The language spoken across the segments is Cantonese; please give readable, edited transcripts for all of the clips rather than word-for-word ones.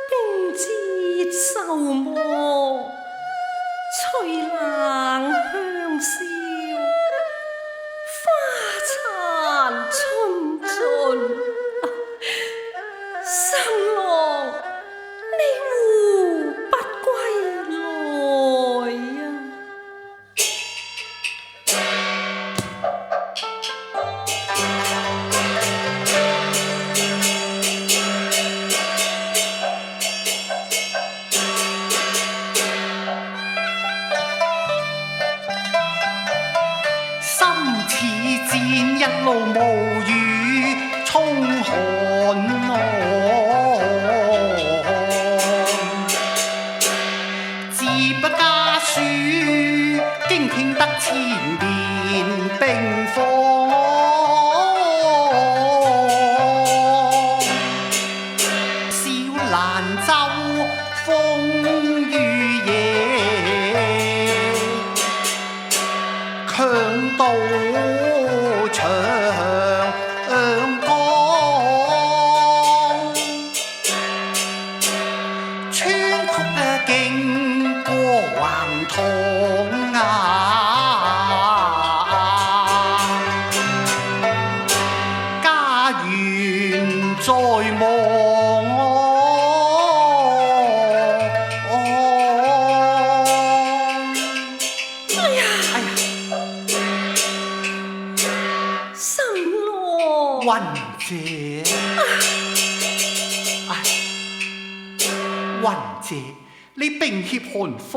冰節愁磨，吹冷香消，花殘春盡。新郎，你胡不歸來呀？心似箭，一路無語衝寒浪。自不家書，經聽得千年冰放。小蘭州風雨夜，強盜長江，穿曲經過橫塘家園在望。新郎，雲姐，雲姐，你冰協寒風，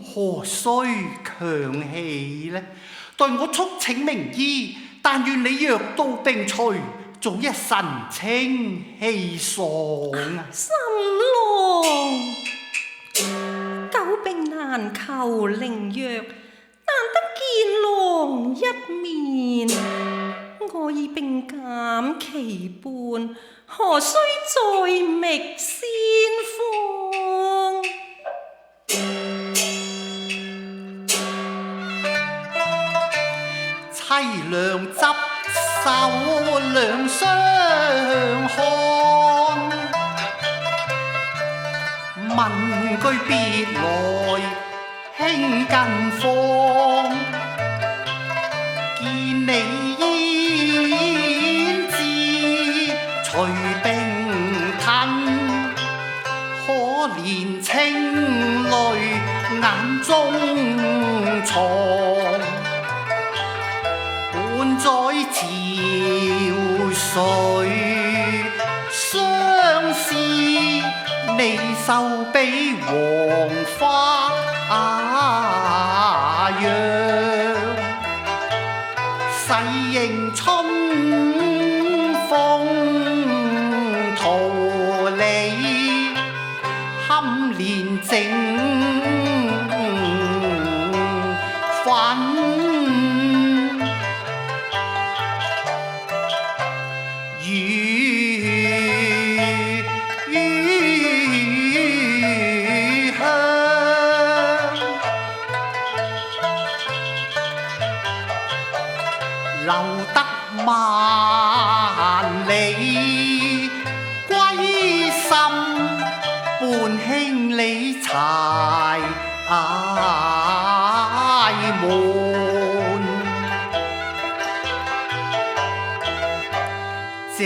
何須強氣呢？待我速請名醫，但願你藥到病除，早日神清氣爽啊！新郎，久病難求靈藥，但得見郎一面。我已病減期半，何須再覓先鋒？凄涼執手兩相看，問句別來輕近況，見你胭脂隨冰吞，可憐清淚眼中藏。半載潮水，相思你瘦比黃花樣，細迎春風桃李，堪憐整粉。留得萬里歸心，伴輕理柴門，靜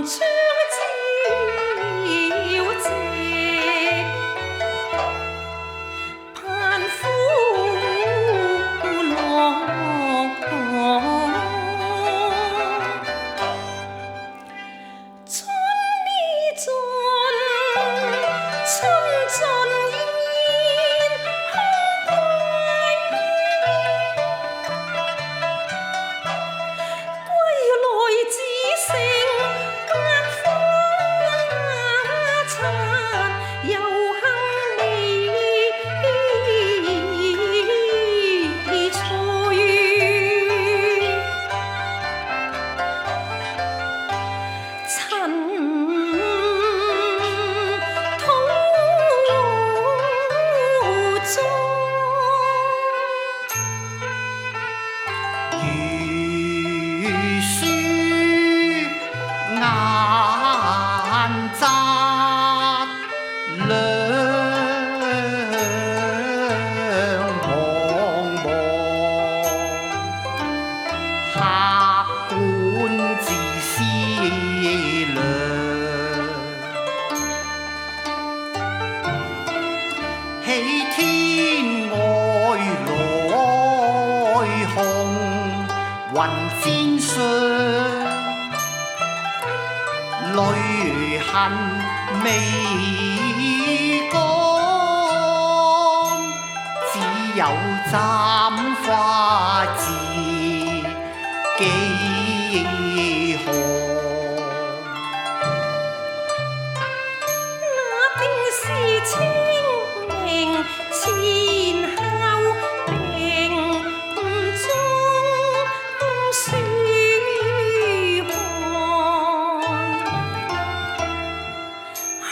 窗照夕，盼夫樂。春已盡，春盡煙空歸，歸來只剩隔花殘，猶幸未除。塵土中，如書眼扎兩茫茫，客觀自思量。喜天外來鴻，雲煎霜，淚痕未乾，只有斬花字幾行。那定是清明前後並中暑寒，可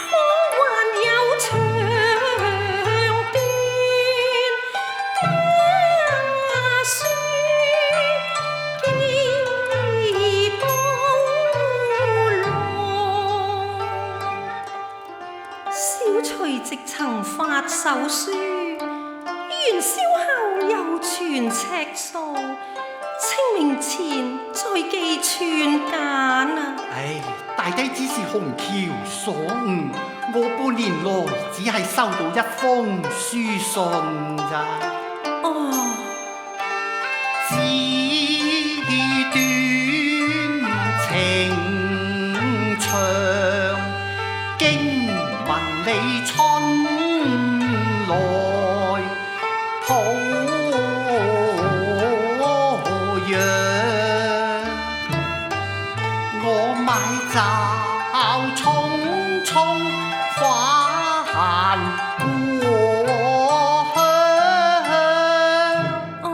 還有長短家書寄保羅。蕭隨即曾發手書，元宵後又傳赤數，清明前再寄串簡啊！唉，大抵只是紅橋所誤，我半年來只係收到一封書信咋。哦，紙短情長，經聞你春來抱恙，我買驟匆匆返故鄉。哦，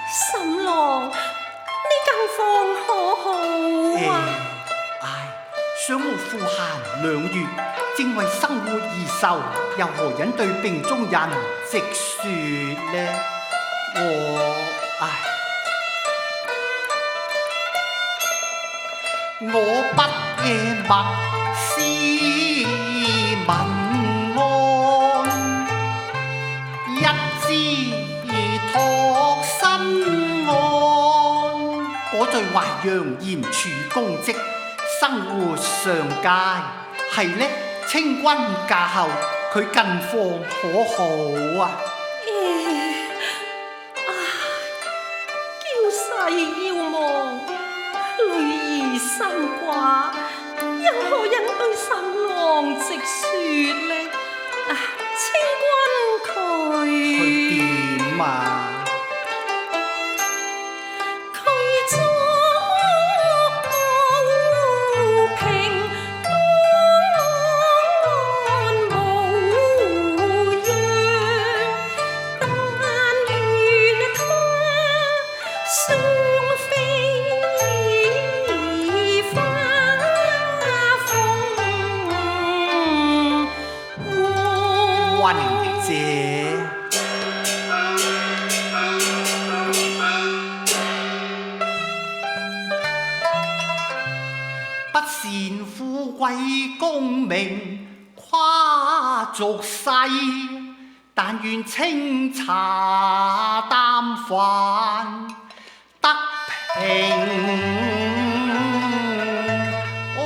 沈郎，你更放可好啊？唉，想我負閒2月，正為生活而愁，又何忍對病中人直說呢？我不夜默思問安，一枝託心安。我在淮陽嚴處公職，生活上佳，係呢，清君駕後，佢近況可好啊？嬌婿要亡，女兒心掛，又何人對沈郎直說呢？清君佢點啊？佢早平安無恙，但願他雙飛花鳳。雲姐，不羨富貴功名跨俗世，但願清茶淡飯得平安。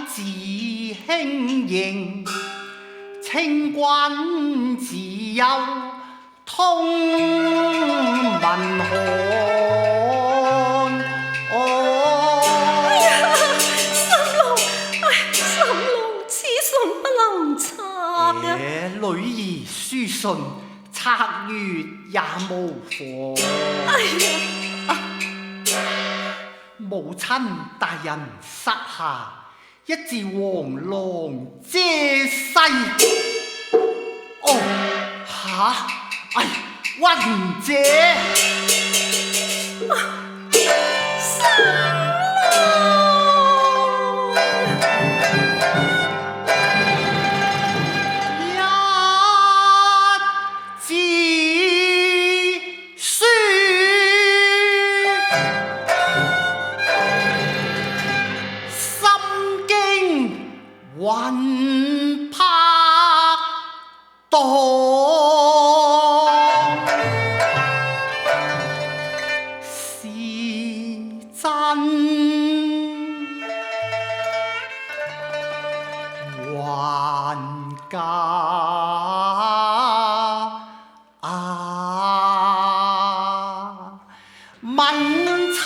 自輕盈，清君自有通文翰。三郎，此信不能拆啊！女兒書信拆閱也無妨。哎呀！母親大人膝下，一字黃狼遮西。哦，嚇！哎，雲姐。魂魄蕩，是真還假問妻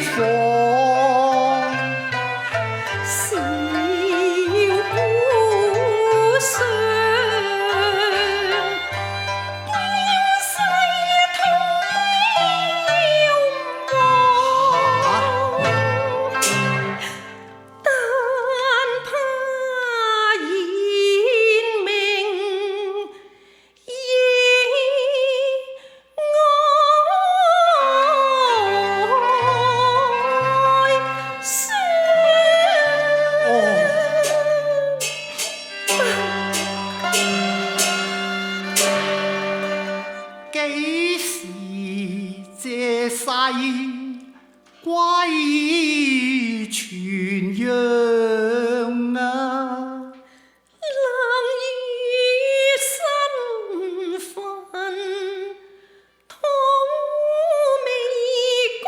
房。幾時借世歸全陽啊？冷雨身份土未乾，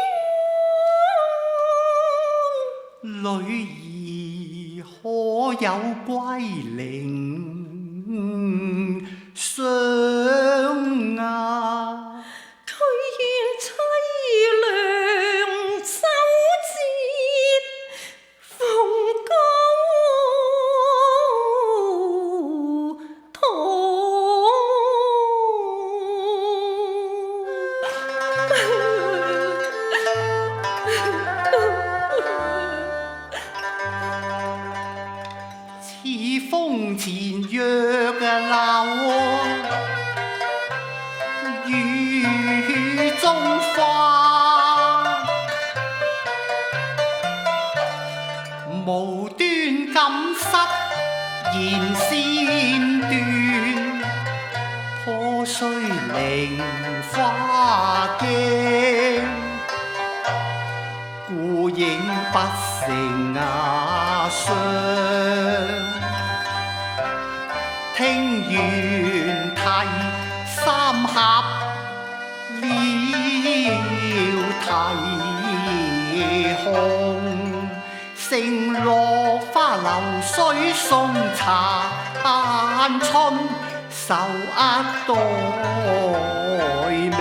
女兒可有歸零相啊？佢願凄涼守節奉高似風前約流，雨中花，無端感失言先斷，破碎菱花鏡，故影不成瓦相。聽願啼三合了啼紅，承落花流水送茶春，手握待美，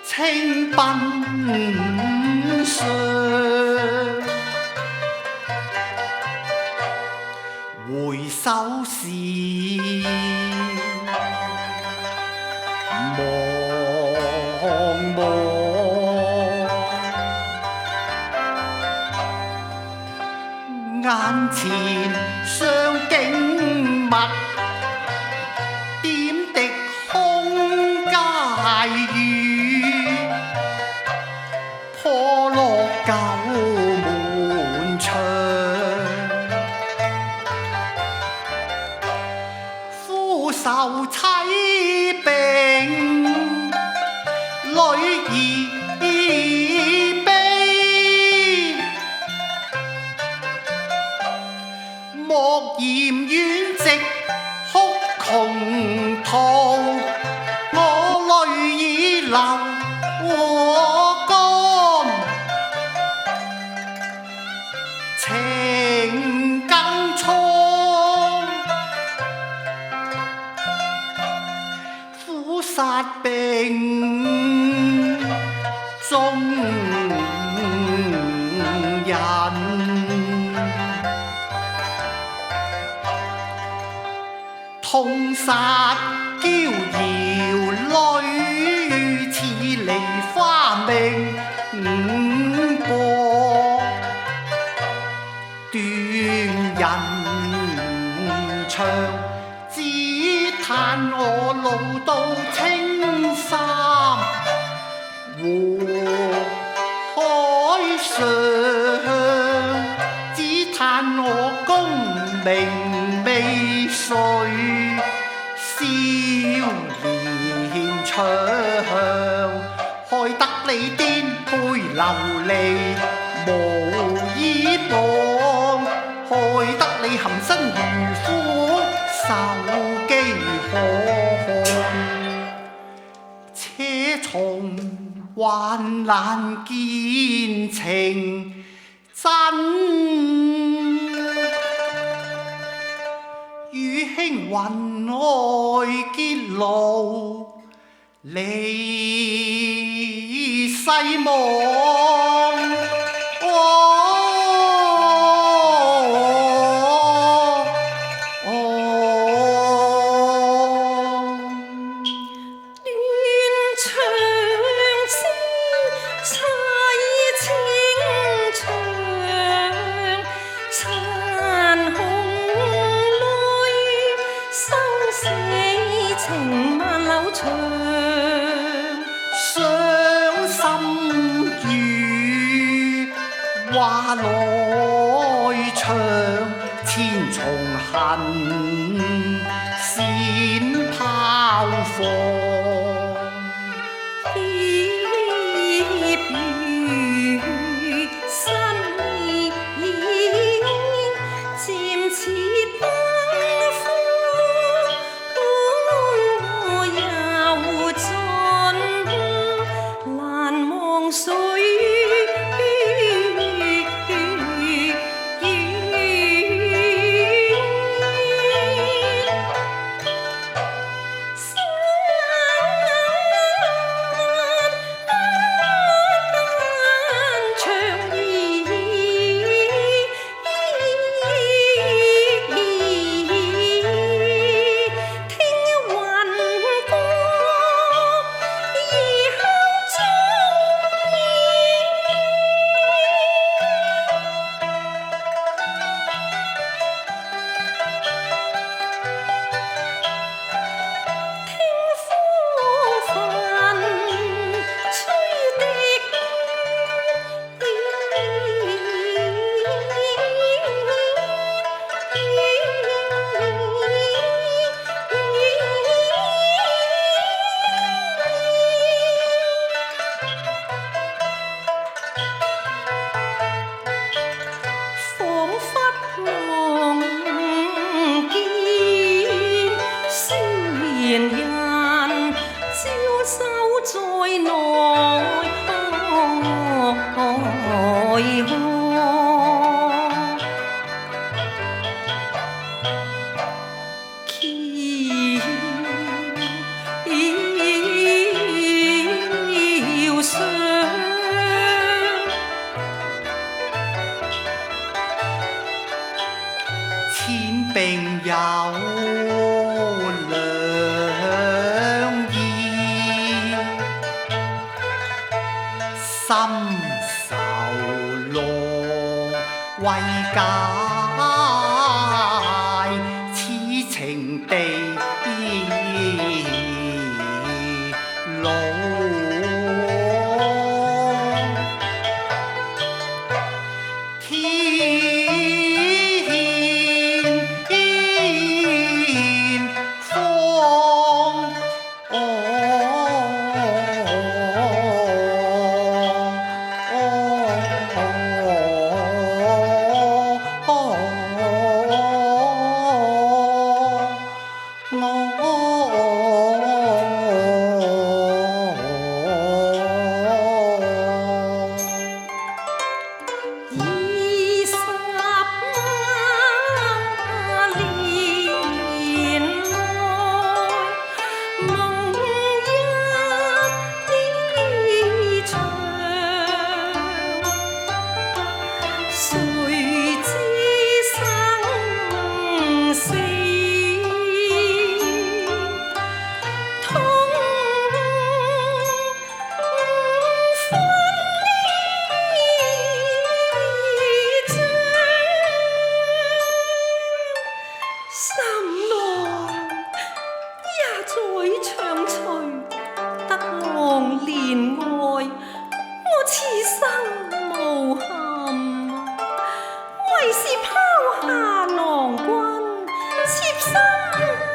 清賓相。回首時，茫茫，眼前相景物，點滴空街雨，破落舊門窗。受妻病，女兒悲，莫嫌遠夕哭窮途，我淚已流乾，痛殺嬌瑤女，似梨花明波，斷人腸，只嘆我老到青衫和海上，只嘆我功名未遂，少年長，害得你顛沛流離無依傍，害得你含辛茹苦受飢渴，且從患難見情真。與兄雲外結路，離世望。情萬流長，傷心語話來長，千重恨閃炮放。千並有兩意，心愁樂為解，此情地老。心浪也在長隨，得郎憐愛，我此生無憾。為是拋下郎君，妾心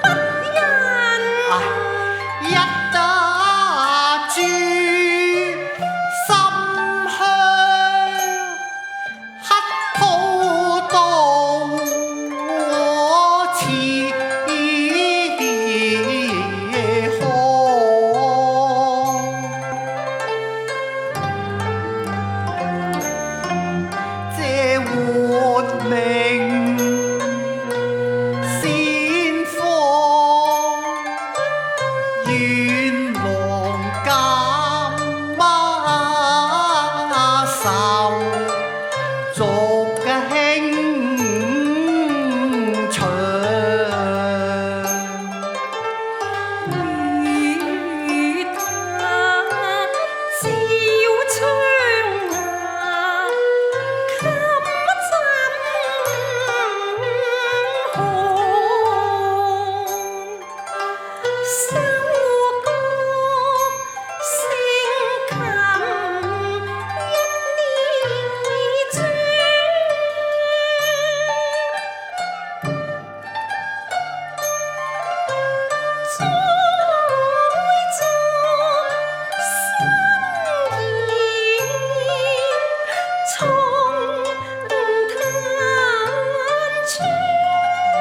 不忍。一打住心香，乞討到似河，這活命先荒，願郎監馬受，逐輕長。與他照窗牙，給怎看？手歌聲琴一念轉。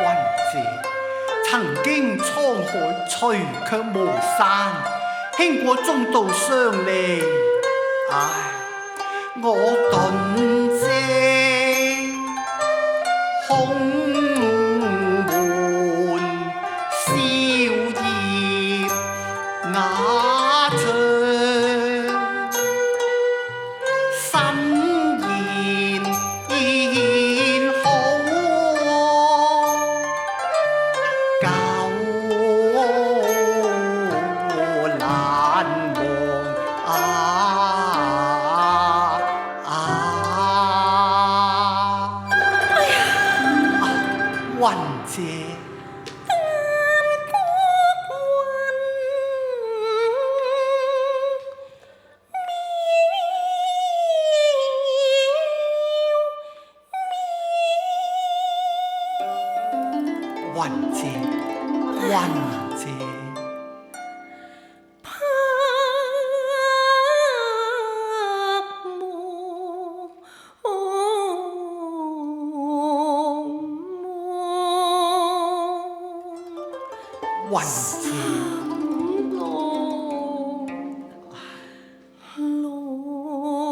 雲姐，曾經滄海隨卻無山，輕過中道相離。唉，我頓借空門宵夜雅唱，新言好，舊難忘。雲姐，雲姐，雲姐。雲姐，來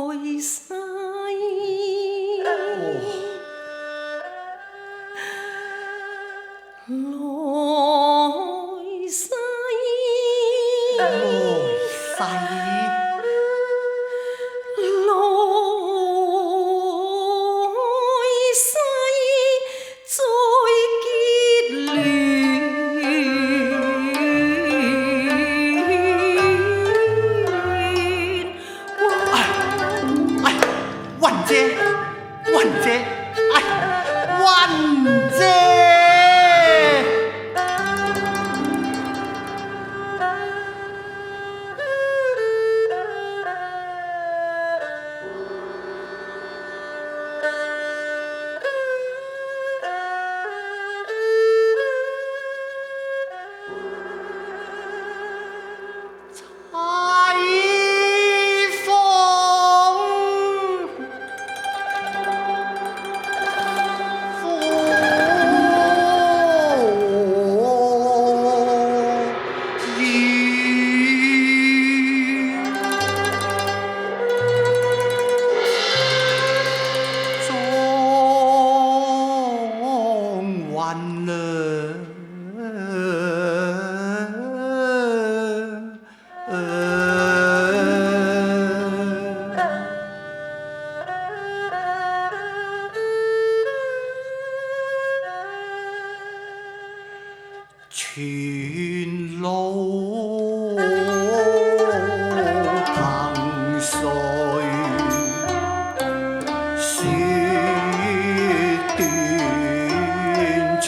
世來世再結亂。雲姐，雲姐，雲姐。全路憑誰說斷腸？